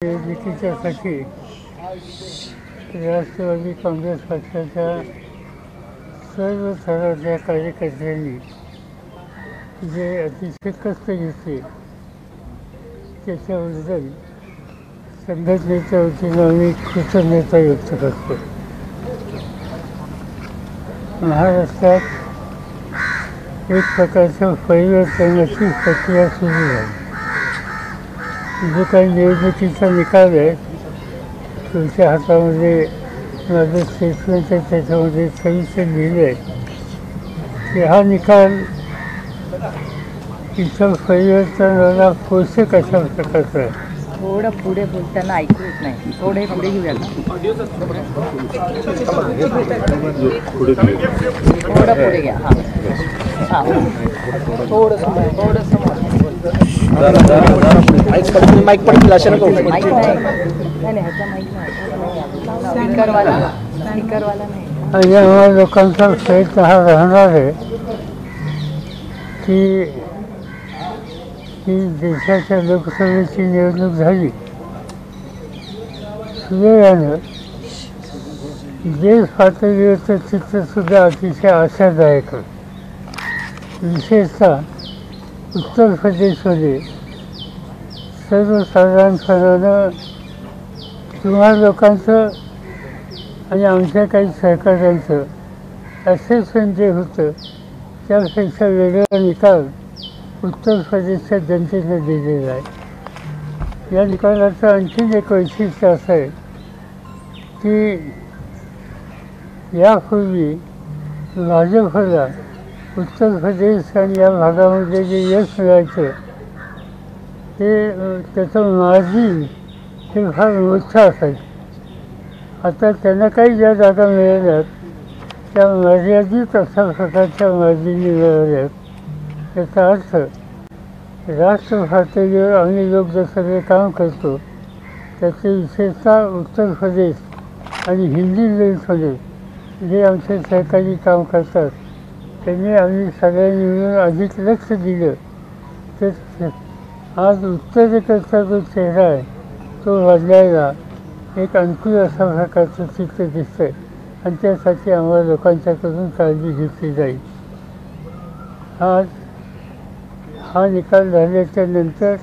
निवडणुकीच्यासाठी राष्ट्रवादी काँग्रेस पक्षाच्या सर्व स्तराच्या कार्यकर्त्यांनी जे अतिशय कष्ट घेतले त्याच्याबद्दल संघटनेच्या वतीनं आम्ही कृतज्ञता व्यक्त करतो. महाराष्ट्रात एक प्रकारच्या परिवर्तनाची प्रक्रिया सुरू झाली. जो काही निवडणुकीचा निकाल आहे तुमच्या हातामध्ये माझं स्टेटमेंट आहे, त्याच्यामध्ये सविस्तर लिहिलं आहे की हा निकाल इथं परिवर्तनाला पोषक अशा प्रकारचा आहे. थोडं पुढे बोलताना ऐकू येत नाही, थोडे पुढे घेऊया ना, थोडं पुढे घ्या. हां हां थोडंसं माईक पडतील अशा नको. माईक नाही ह्याचा माईक नाही, स्पीकरवाला नाही. आणि आम्हा लोकांचा प्रयत्न हा राहणार आहे की देशाच्या लोकसभेची निवडणूक झाली सुदैवानं देश पातळीवरचं चित्रसुद्धा अतिशय आशादायक आहे. विशेषतः उत्तर प्रदेशमध्ये सर्वसाधारणपणानं तुम्हा लोकांचं आणि आमच्या काही सहकार्यांचं असेसमेंट जे होतं त्यापेक्षा वेगळा निकाल उत्तर प्रदेशच्या जनतेने दिलेला आहे. या निकालाचं आणखीन एक वैशिष्ट्य असं आहे की यापूर्वी भाजपला उत्तर प्रदेश आणि या भागामध्ये जे यश मिळायचं ते त्याचं मार्जिन हे फार मोठं असायचं. आता त्यांना काही ज्या जागा मिळाल्यात त्या मर्यादित अशा प्रकारच्या मार्जिनी मिळाल्यात. याचा अर्थ राष्ट्र पातळीवर आम्ही लोक जे सगळे काम करतो त्याचे विशेषतः उत्तर प्रदेश आणि हिंदी बेल्टमध्ये जे आमचे सहकारी काम करतात त्यांनी आम्ही सगळ्यांनी मिळून अधिक लक्ष दिलं तर आज उत्तरेकडचा जो चेहरा आहे तो बदलायला एक अनुकूल अशा प्रकारचं चित्र दिसतं आहे आणि त्यासाठी आम्हाला लोकांच्याकडून काळजी घेतली जाईल. हा निकाल झाल्याच्या नंतर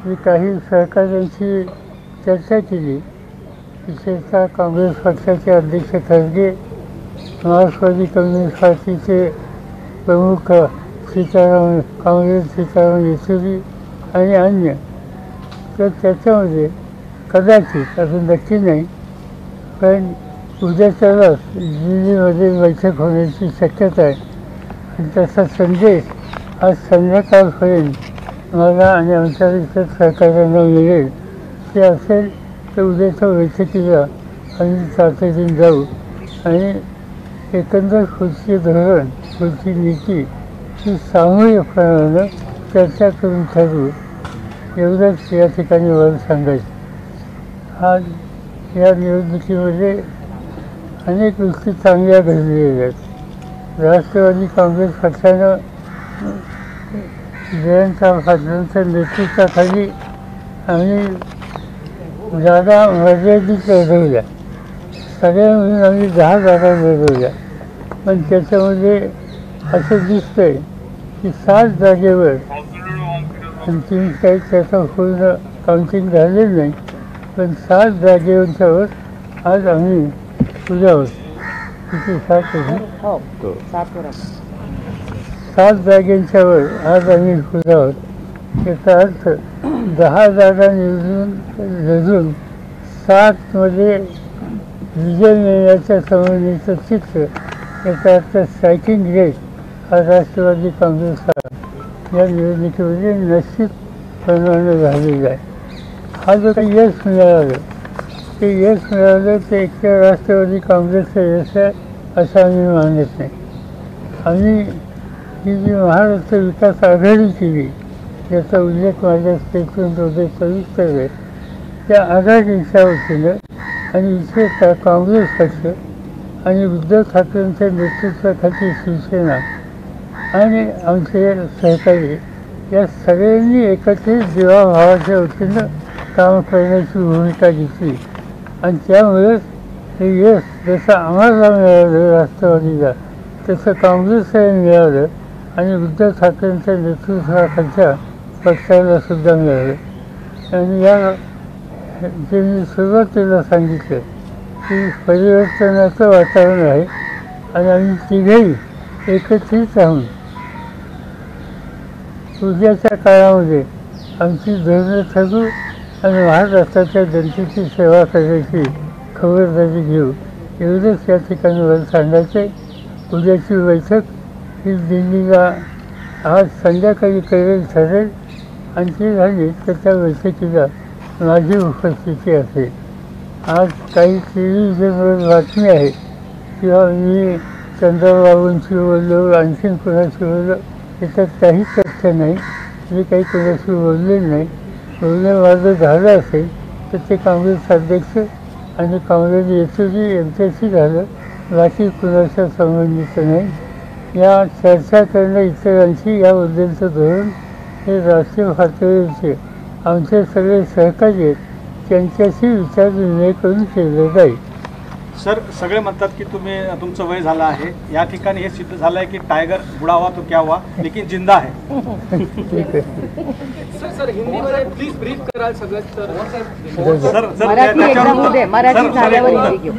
मी काही सहकाऱ्यांशी चर्चा केली. विशेषतः काँग्रेस पक्षाचे अध्यक्ष खरगे, मार्क्सवादी कम्युनिस्ट पार्टीचे प्रमुख सीताराम येचुरी आणि अन्य. तर त्याच्यामध्ये कदाचित अजून नक्की नाही पण उद्याच्यालाच दिल्लीमध्ये बैठक होण्याची शक्यता आहे आणि त्याचा संदेश आज संध्याकाळपर्यंत मला आणि आमच्या इतर सहकार्यांना मिळेल. ते असेल तर उद्याच्या बैठकीला आम्ही तातडीने जाऊ आणि एकंदर पुढचे धोरण पुढची नीती ही सामूहिकपणानं चर्चा करून ठरवू एवढंच या ठिकाणी मला सांगायचं. आज या निवडणुकीमध्ये अनेक गोष्टी चांगल्या घडलेल्या आहेत. राष्ट्रवादी काँग्रेस पक्षानं जयंतराव पाटलांच्या नेतृत्वाखाली आम्ही जागा मर्यादित लढवल्या. सगळ्या मिळून आम्ही 10 जागा लढवल्या. पण त्याच्यामध्ये असं दिसतं आहे की 7 जागेवर अंतिम काही त्याचं पूर्ण काउंटिंग झालेलं नाही पण 7 जागेवरच्यावर आज आम्ही पुढे आहोत. किती 7 आहे? 7 जागेंच्यावर आज आम्ही पुढे आहोत. याचा अर्थ 10 जागा लढून 7मध्ये विजय मिळण्याच्या संबंधीचं चित्र. याचा अर्थ स्ट्रायकिंग रेट हा राष्ट्रवादी काँग्रेसचा या निवडणुकीमध्ये निश्चितपणाने झालेला आहे. हा जो काही यश मिळालं ते एकट्या राष्ट्रवादी काँग्रेसचं यश आहे असं आम्ही मानत नाही. आम्ही ही जी महाराष्ट्र विकास आघाडी केली याचा उल्लेख माझ्या स्टेटमेंटमध्ये सविस्तर आहे. त्या आघाडीच्या वतीनं आणि विशेषतः काँग्रेस पक्ष आणि उद्धव ठाकरेंच्या नेतृत्वाखाली शिवसेना आणि आमचे सहकारी या सगळ्यांनी एकत्रित जीवाभावाच्या वतीनं काम करण्याची भूमिका घेतली आणि त्यामुळेच हे यश जसं आम्हाला मिळालं राष्ट्रवादीला तसं काँग्रेसला मिळालं आणि उद्धव ठाकरेंच्या नेतृत्वाखालच्या पक्षाला सुद्धा मिळालं. आणि या जे मी सुरुवातीला सांगितलं की परिवर्तनाचं वातावरण आहे आणि आम्ही तिघेही एकत्रित राहून उद्याच्या काळामध्ये आमची धोरणं ठरवू आणि महाराष्ट्राच्या जनतेची सेवा करायची खबरदारी घेऊ एवढंच या ठिकाणी मला सांगायचं आहे. उद्याची बैठक ही दिल्लीला आज संध्याकाळी करेल ठरेल आणि ती झाली तर त्या बैठकीला माझी उपस्थिती असेल. आज काही टेलिव्हिजनवर बातमी आहे किंवा मी चंद्रबाबूंशी बोललो आणखीन कोणाशी बोललो त्याच्यात काही तथ्य नाही. मी काही कोणाशी बोललेलं नाही. बोलणं माझं झालं असेल तर ते काँग्रेस अध्यक्ष आणि काँग्रेस एसओजी यांच्याशी झालं, बाकी कुणाच्या संबंधित नाही. या चर्चा करणं इतरांशी याबद्दलचं धोरण हे राष्ट्रीय पातळीवरचे आमचे सगळे सहकारी आहेत त्यांच्याशी विचारविनिमय करून केलं जाईल. सर, सगळे म्हणतात की तुमचं वय झालं आहे. या ठिकाणी हे सिद्ध झालं आहे की टायगर बुडा हुआ तो क्या हुआ लेकिन जिंदा है. ठीक आहे. सर हिंदीमध्ये प्लीज ब्रीफ कराल सगळं. सर मराठी झाल्यावर हिंदी घेऊ.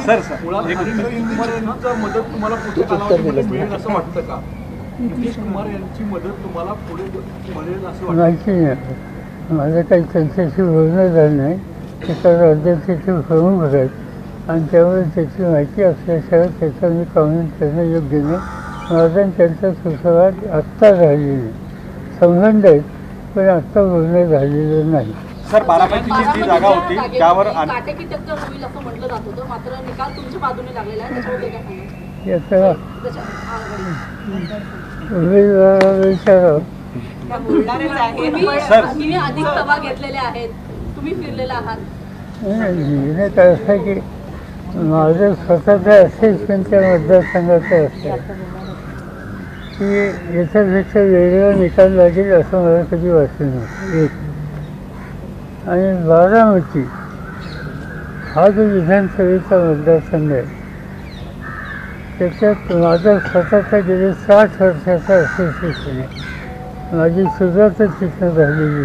सर मदत तुम्हाला पुढे कालावधीमध्ये मिळेल असं वाटतं का? नितीश कुमार यांची मदत तुम्हाला पुढे मिळेल असं वाटतं? माहिती नाही. माझं काही त्यांच्याशी बोलणं झालं नाही. त्याचा राज्याचे प्रमुख आहेत आणि त्यामुळे त्याची माहिती असल्याशिवाय त्याचं मी कॉमेंट करणं योग्य नाही. माझा त्यांचा सुसंवाद आत्ता झालेला नाही. संबंध आहेत पण आत्ता बोलणं झालेलं नाही. सर, बारामतीची जी जागा होती त्यावर काटेकी टक्कर होईल असं म्हटलं जात होतं, मात्र निकाल तुमच्या बाजूने लागलेला आहे. त्याच्यामध्ये काय सांगाल? याचा उमेदवाराला विचारावं. तुम्ही अधिक सभा घेतलेल्या आहेत, तुम्ही फिरलेला आहात. निर्णय काय असं की माझं स्वतःचं असेसमेंटच्या मतदारसंघाचं असतं की याच्यापेक्षा वेगळा निकाल लागेल असं मला कधी वाटलं नाही. एक आणि बारामती हा जो विधानसभेचा मतदारसंघ आहे त्याच्यात माझा स्वतःचा गेले 60 वर्षाचा असोसिएशन आहे. माझी सुरुवातच तिथं झालेली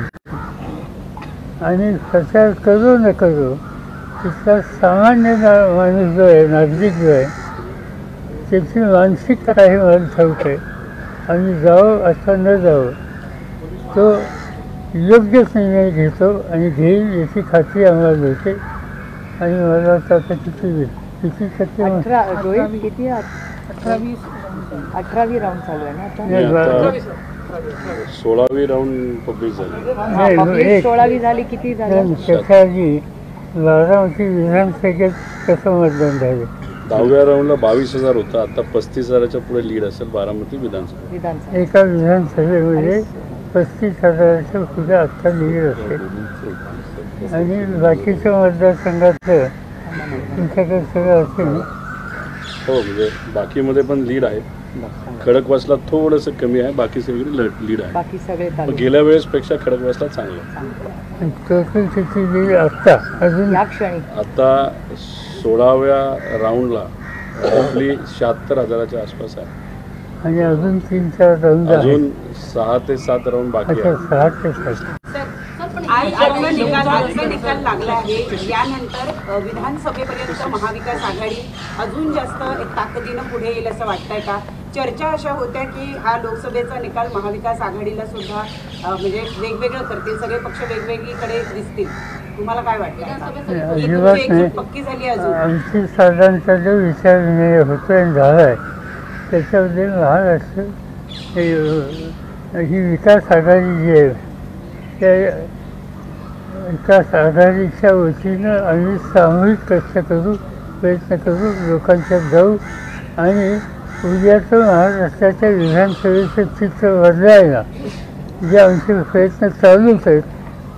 आणि प्रचार करू न करू तिथला सामान्य माणूस जो आहे, नागरिक जो आहे त्याची मानसिकता काही मला ठाऊक आहे. आम्ही जावं अथवा न जावं तो योग्यच निर्णय घेतो आणि घेईल याची खात्री आम्हाला मिळते. आणि मला आता किती टक्के 18वी राऊंड चालू आहे ना आता? 16वी राऊंड पब्लिक झाली. नाही, 16वी झाली. किती झाली? त्याच्या आधी बारामती विधानसभेत कसं मतदान झालं? 10व्या राऊंडला 22,000 होता. आता 35,000च्या पुढे लीड असेल बारामती विधानसभा. एका विधानसभेमध्ये 35,000च्या पुढे आत्ता लीड असेल. आणि बाकीच्या मतदारसंघातलं तुमच्याकडे सगळं असेल. हो, म्हणजे बाकीमध्ये पण लीड आहे. खडकवासला थोडंसं कमी आहे, बाकी सगळी लीड आहे. बाकी सगळे गेल्या वेळेसपेक्षा खडकवासला चांगलं. टोटल किती लीड आत्ता अजून या क्षणी? आता 16व्या राऊंडला आपली 76,000च्या आसपास आहे. आणि अजून 3-4 राऊंड अजून 6 ते 7 राऊंड बाकी आहे. 6 ते 7. आजचा निकाल लागला आहे. यानंतर विधानसभेपर्यंत महाविकास आघाडी अजून जास्त एक ताकदीनं पुढे येईल असं वाटतंय का? चर्चा अशा होत्या की हा लोकसभेचा निकाल महाविकास आघाडीला सुद्धा म्हणजे वेगवेगळं करतील, सगळे पक्ष वेगवेगळीकडे दिसतील. तुम्हाला काय वाटतं? अजिबात नाही. पक्की झाली अजून? आमची साधारणतः जो विचार होतो आणि झाला आहे त्याच्यामध्ये महाराष्ट्र ही विकास आघाडी जी आहे त्या विकास आघाडीच्या वतीनं आम्ही सामूहिक कष्ट करू, प्रयत्न करू, लोकांच्यात जाऊ आणि उद्याचं महाराष्ट्राच्या विधानसभेचं चित्र बदलायला जे आमचे प्रयत्न चालूच आहेत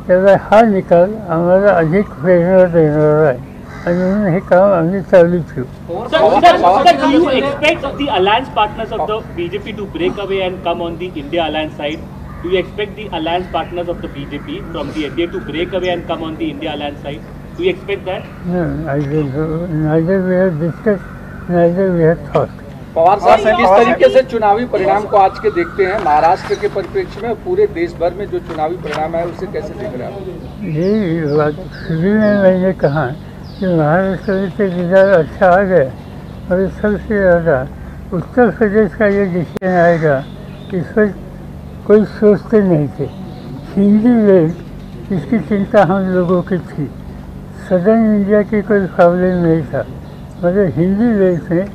त्याला हा निकाल आम्हाला अधिक प्रेरणा देणार आहे आणि म्हणून हे काम आम्ही चालू ठेवू. Do you expect the alliance partners of the BJP to break away and come on the India alliance side? Do you expect the alliance partners of the BJP from the NDA to break away and come on the India alliance side? Do you expect that? No, I don't know. Neither we have discussed, neither we have thought. Pawar साहब किस तरीके से चुनावी परिणाम को आज के देखते हैं महाराष्ट्र के परिप्रेक्ष्य में, पूरे देश भर में जो चुनावी परिणाम है उसे कैसे देख रहे हैं आप? यही बात शुरू में मैंने कहा कि महाराष्ट्र में तो रिजल्ट अच्छा आ गया और सबसे ज़्यादा उत्तर प्रदेश का ये डिसीजन आएगा इस पर कोई सोचते नहीं थे। हिंदी बेल्ट इसकी चिंता हम लोगों की थी, सदर्न इंडिया की कोई प्रॉब्लम नहीं था, मगर हिंदी बेल्ट में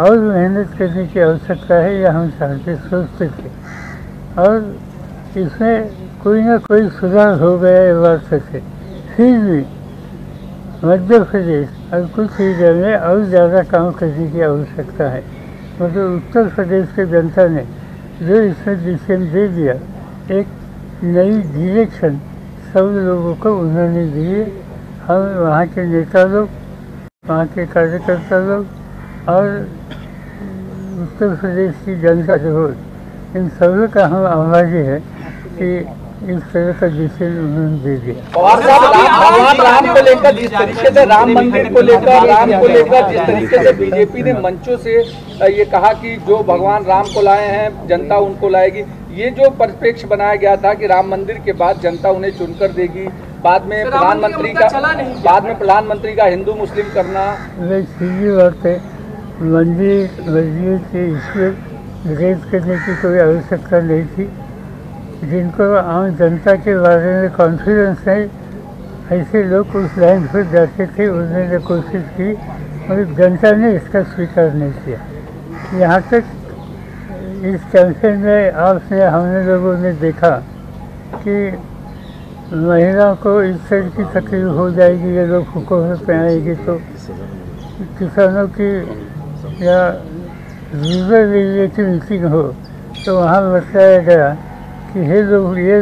और मेहनत करने की आवश्यकता है यह हम चाहते सोचते थे और इसमें कोई ना कोई सुधार हो गया ये बात सच है। फिर भी मध्य प्रदेश और कुछ एरिया में और ज़्यादा काम करने की आवश्यकता है, मगर उत्तर प्रदेश की जनता ने जो इसमें डिसीजन दे दिया, एक नई डायरेक्शन सब लोगों को उन्होंने दिए। हम वहाँ के नेता लोग, वहाँ के कार्यकर्ता लोग और उत्तर प्रदेश की जनता जो हो, इन सभी का हम आभारी है कि इस तरह का डिसीजन उन्होंने दे दिया। पवार साहब भगवान राम को लेकर जिस तरीके से राम मंदिर को लेकर जिस तरीके से बीजेपी ने मंचों से ये कहा कि जो भगवान राम को लाए हैं जनता उनको लाएगी, ये जो परिप्रेक्ष्य बनाया गया था कि राम मंदिर के बाद जनता उन्हें चुनकर देगी, बाद में प्रधानमंत्री का हिंदू मुस्लिम करना, सीधी बात है। मंदिर मस्जिद के इसमें रेज करने की कोई आवश्यकता नहीं थी। जिनको आम जनता के बारे में कॉन्फिडेंस है ऐसे लोग उस लाइन पर जाते थे, उन्होंने कोशिश की मगर जनता ने इसका स्वीकार नहीं किया। यहाँ तक इस कैंपेन में आपने हमने लोगों ने देखा कि महिलाओं को इस तरह की तकलीफ हो जाएगी, ये लोग हुकूमत में आएगी तो किसानों की या रूरल एरिया की मीटिंग हो तो वहाँ बताया गया कि ये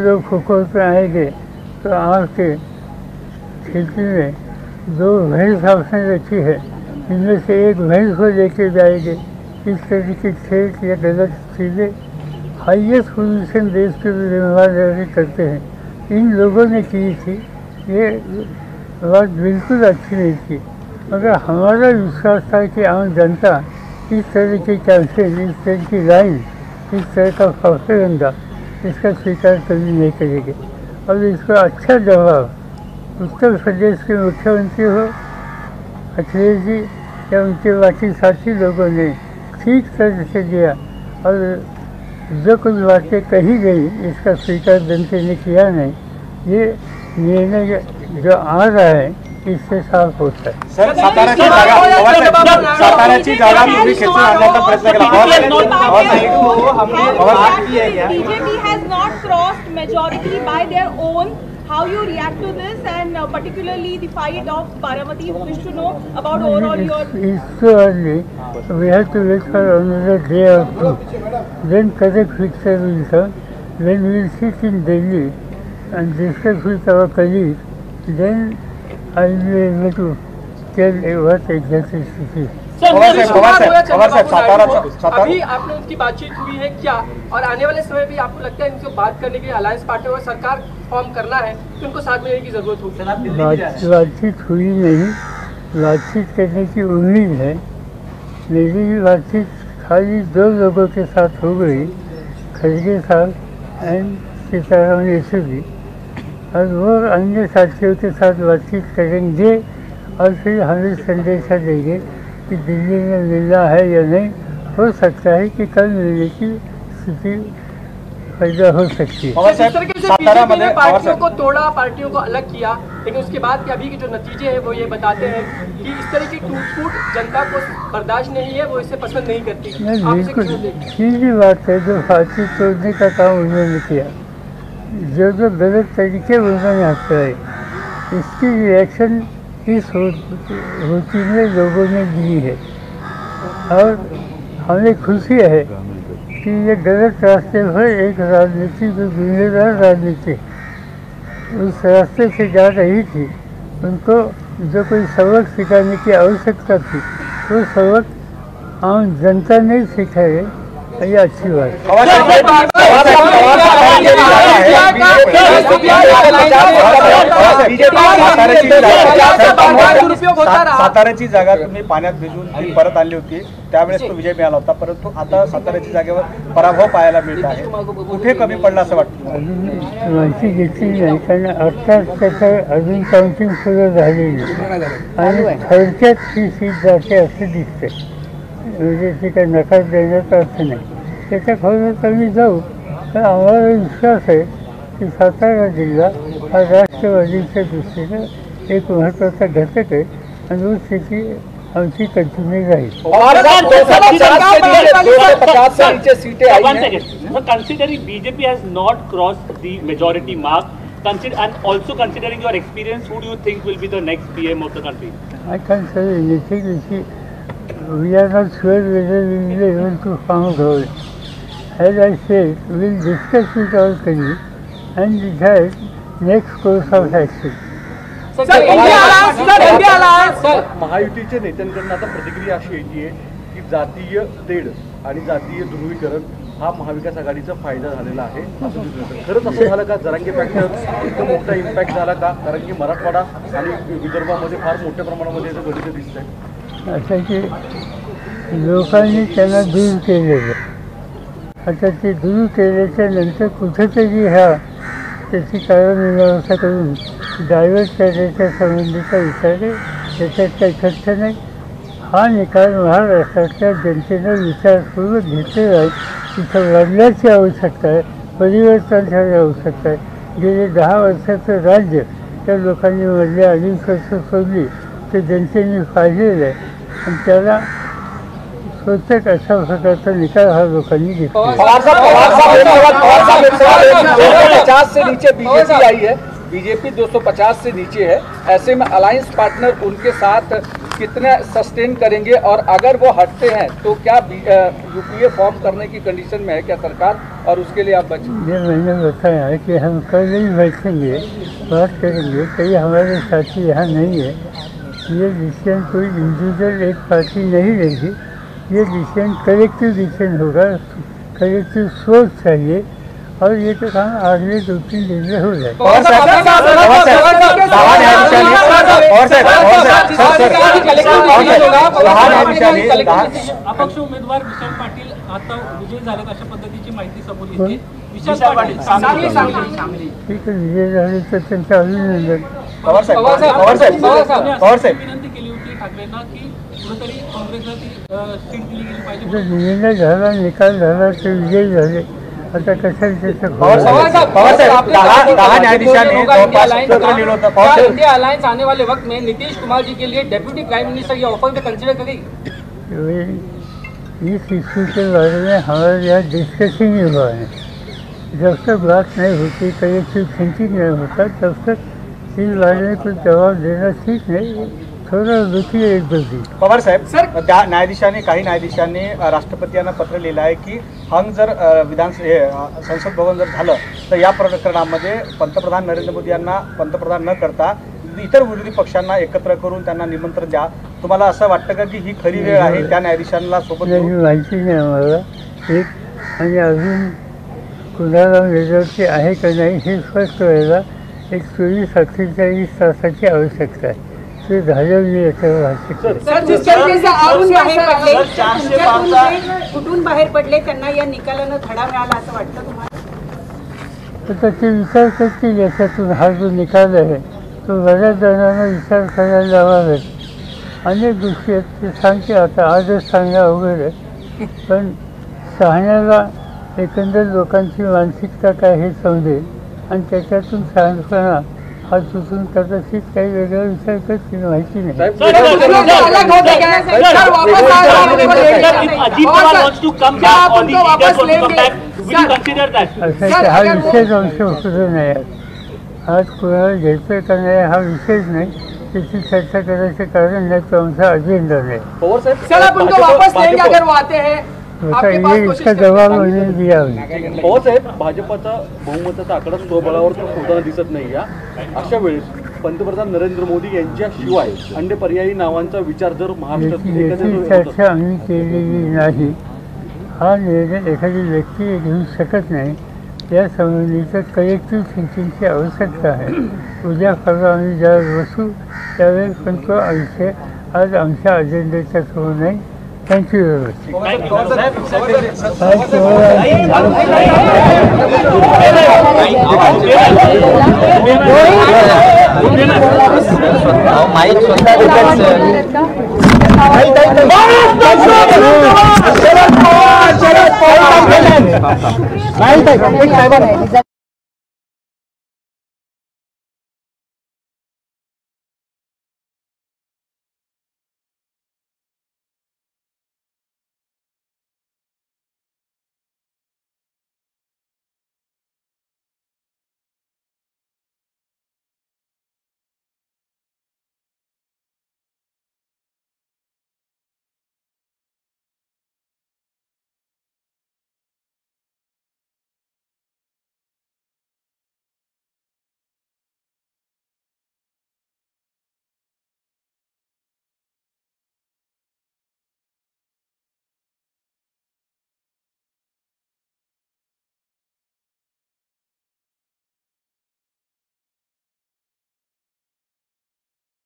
लोग हुकूमत में आएंगे तो आपके खेती में 2 भैंस आपने रखी है, इनमें से एक भैंस को लेके जाएंगे। इस तरह की खेत या गलत चीज़ें हाईएस्ट पोजीशन देश के जिम्मेदारी करते हैं, इन लोगों ने की थी। ये बात बिल्कुल अच्छी नहीं थी, मगर हमारा विश्वास था कि आम जनता इस तरह की कैंपेन, इस तरह की लाइन, इस तरह का प्रोपेगेंडा इसका स्वीकार कभी नहीं करेंगे और इसका अच्छा जवाब उत्तर प्रदेश के मुख्यमंत्री हो अखिलेश जी या उनके बाकी साथी लोगों ने ठीक तरह से दिया और जो कुछ बातें कही गई इसका स्वीकार जनता ने किया नहीं। ये निर्णय जो आ रहा है इससे साफ होता है। सर, साताराची जागा तुम्ही खेचून आणण्याचा प्रयत्न केला। BJP has not crossed majority by their own. How you react to this, and particularly the fight of Baramati? Wish to know about overall your. It's too early. We have to wait for another day or two. Then correct picture will come. When we will sit in Delhi and discuss with our colleagues, then I will be able to tell what exactly it is. अभी आपने उनकी बातचीत हुई है क्या, और आने वाले समय भी आपको लगता है इनसे बात करने के लिए अलायंस पार्टी और सरकार फॉर्म करना है तो उनको साथ में रहने की जरूरत होगी? बातचीत हुई नहीं, बातचीत करने की उम्मीद है। मेरी बातचीत खाली 2 लोगों के साथ हो गई, खड़गे साहब एंड सीताराम येचुरी, और वो अन्य साथियों के साथ बातचीत करेंगे और फिर हमें संदेशा देंगे कि दिल्ली में मिलना है या नहीं। हो सकता है कि कल मिलने की स्थिति पैदा हो सकती है। जिस तरीके से बीजेपी ने पार्टियों को तोड़ा, पार्टियों को अलग किया, लेकिन उसके बाद के अभी के जो नतीजे हैं वो ये बताते हैं कि इस तरह की टूट-फूट जनता को बर्दाश्त नहीं है, वो इसे पसंद नहीं करती। बिल्कुल सीधी बात है, जो पार्टी तोड़ने का काम उन्होंने किया, जो गलत तरीके उन्होंने अपनाए, इसकी रिएक्शन इस होती में लोगों ने दी है और हमें खुशी है कि ये गलत रास्ते पर एक राजनीति जो जिम्मेदार राजनीति उस रास्ते से जा रही थी, उनको जो कोई सबक सिखाने की आवश्यकता थी वो सबक आम जनता नहीं सिखाए, ये अच्छी बात है। साताऱ्याची जागा तुम्ही पाण्यात भिजून ती परत आणली होती, त्यावेळेस तो विजय मिळाला होता, परंतु आता साताऱ्याच्या जागेवर पराभव पाहायला मिळत आहे. कुठे कमी पडला असं वाटतं? अजून माहिती घेतली नाही, कारण आत्ताच त्याचं अजून काउंटिंग सुरू झालेली आणि थोडक्यात ही सीट जाते असं दिसते. म्हणजे ते काही नकार देण्याचा अर्थ नाही. त्याच्या खोलात आम्ही जाऊ, तर आम्हाला विश्वास आहे की सातारा जिल्हा हा राष्ट्रवादीच्या दृष्टीनं एक महत्त्वाचा घटक आहे आणि तो स्थिती आमची कंटिन्यू राहील. Considering BJP has not crossed the majority mark, and also considering your experience, who do you think will be the next PM of the country? I can't say anything. We are not sure whether we will be able to found out. As I said, we will discuss with our colleagues and decide next course of action. महायुतीच्या नेत्यांकडून आता प्रतिक्रिया अशी येते की जातीय तेढ आणि जातीय ध्रुवीकरण हा महाविकास आघाडीचा फायदा झालेला आहे असं दिसून येतं. खरंच असं झालं का? जरांगे फॅक्टर एकदम मोठा इम्पॅक्ट झाला का? कारण की मराठवाडा आणि विदर्भामध्ये फार मोठ्या प्रमाणामध्ये याचं गणित दिसतंय. असं की लोकांनी त्यांना दूर केलेलं, आता ते दूर केल्याच्या नंतर कुठेतरी त्याची कारणमीमांसा करून डायव्हर्ट करण्याच्या संबंधीचा विचार आहे. त्याच्यात काही तथ्य नाही. हा निकाल महाराष्ट्रातल्या जनतेनं विचारपूर्वक घेतलेला आहे. तिथं बदलाची आवश्यकता आहे, परिवर्तनाची आवश्यकता आहे. गेले 10 वर्षाचं राज्य त्या लोकांनी मधल्या 2.5 वर्ष सोडली ते जनतेने पाहिलेलं आहे आणि त्याला स्वतः अशा प्रकारचा निकाल हा लोकांनी घेतला. 250 से नीचे बीजेपी आई है, बीजेपी 250 से नीचे है. ऐसे में अलायंस पार्टनर उनके साथ कितने सस्टेन करेंगे और अगर वो हटते हैं तो क्या यूपीए फॉर्म करने की कंडीशन में है क्या सरकार, और उसके लिए आप बचें? ये मैंने बताया है कि हम कल ही बैठेंगे, बात करेंगे. कई हमारे साथी यहाँ नहीं है. ये डिसीजन कोई इंडिविजुअल एक पार्टी नहीं लेगी. ये डिसीजन कलेक्टिव डिसीजन होगा. कलेक्टिव सोच चाहिए और ये तो काम अगले 2-3 दिन में हो जाए. अपक्ष उमेदवार विशाल पाटील आता विजयी झालेत अशा पद्धतीची माहिती समोर येते. विशाल पाटील सांगली ठीक आहे, विजय झाले तर त्यांचं अभिनंदन. विनंती केली होती ठाकरेंना की कुठेतरी काँग्रेसला ती सीट दिली गेली पाहिजे. निर्णय झाला, निकाल झाला, ते विजयी झाले. आता कशाला त्याचं इंडिया अलायंस आने वाले वक्त में नीतीश कुमार जी के लिए डेप्यूटी प्राइम मिनिस्टर ये ऑफर को कंसिडर करेगी? इस इशू के बारे में हमारे यहाँ डिस्कशन ही हुआ है. जब तक बात नहीं होती, कलेक्टिव थिंकिंग नहीं होता, तब तक इस बारे में कुछ जवाब देना ठीक नहीं. थोडं रुचिए एक दोन. पवार साहेब, त्या न्यायाधीशांनी काही न्यायाधीशांनी राष्ट्रपतींना पत्र लिहिलं आहे की हंग जर संसद भवन जर झालं तर या प्रकरणामध्ये पंतप्रधान नरेंद्र मोदी यांना पंतप्रधान न करता इतर विरोधी पक्षांना एकत्र करून त्यांना निमंत्रण द्या. तुम्हाला असं वाटतं का की ही खरी वेळ आहे त्या न्यायाधीशांना सोबत? माहिती नाही आम्हाला एक, आणि अजून कुणाला मेजॉरिटी आहे का नाही हे स्पष्ट व्हायला एक 24-48 तासाची आवश्यकता आहे. ते झालं मी याच्यावर कुठून बाहेर पडले त्यांना या निकालानं धडा मिळाला असं वाटतं तुम्हाला? तर ते विचार करतील. याच्यातून हा जो निकाल आहे तो बऱ्याच जणांना विचार करायला लावावेत. अनेक गोष्टी आहेत ते सांगते. आता आजच सांगणं अवघड आहे, पण सांगण्याला एकंदर लोकांची मानसिकता काय हे समजेल आणि त्याच्यातून शहाणपणा हा सुचून कदाचित काही वेगळा विचार करतील, माहिती नाही. असं हा विषयच अंश होतो नाही. आज कोणाला घ्यायचं का नाही हा विषयच नाही. त्याची चर्चा करायचं कारण नाही, तो आमचा अजेंडा नाही. इसका जवाब उन्हें दिया. पवार साहेब, भाजपचा बहुमताचा आकडा स्वबळावर होताना दिसत नाही. या अशा वेळेस पंतप्रधान नरेंद्र मोदी यांच्याशिवाय अन्य पर्यायी नावांचा विचार जर महाराष्ट्रात चर्चा आम्ही केलेली नाही. हा निर्णय एखादी व्यक्ती घेऊ शकत नाही. या संबंधीचं कलेक्टिव्ह थिंकिंगची आवश्यकता आहे. उद्या परवा आम्ही ज्यावेळेस बसू त्यावेळेस पण तो विषय आज आमच्या अजेंड्याच्या समोर नाही. Thank you very much.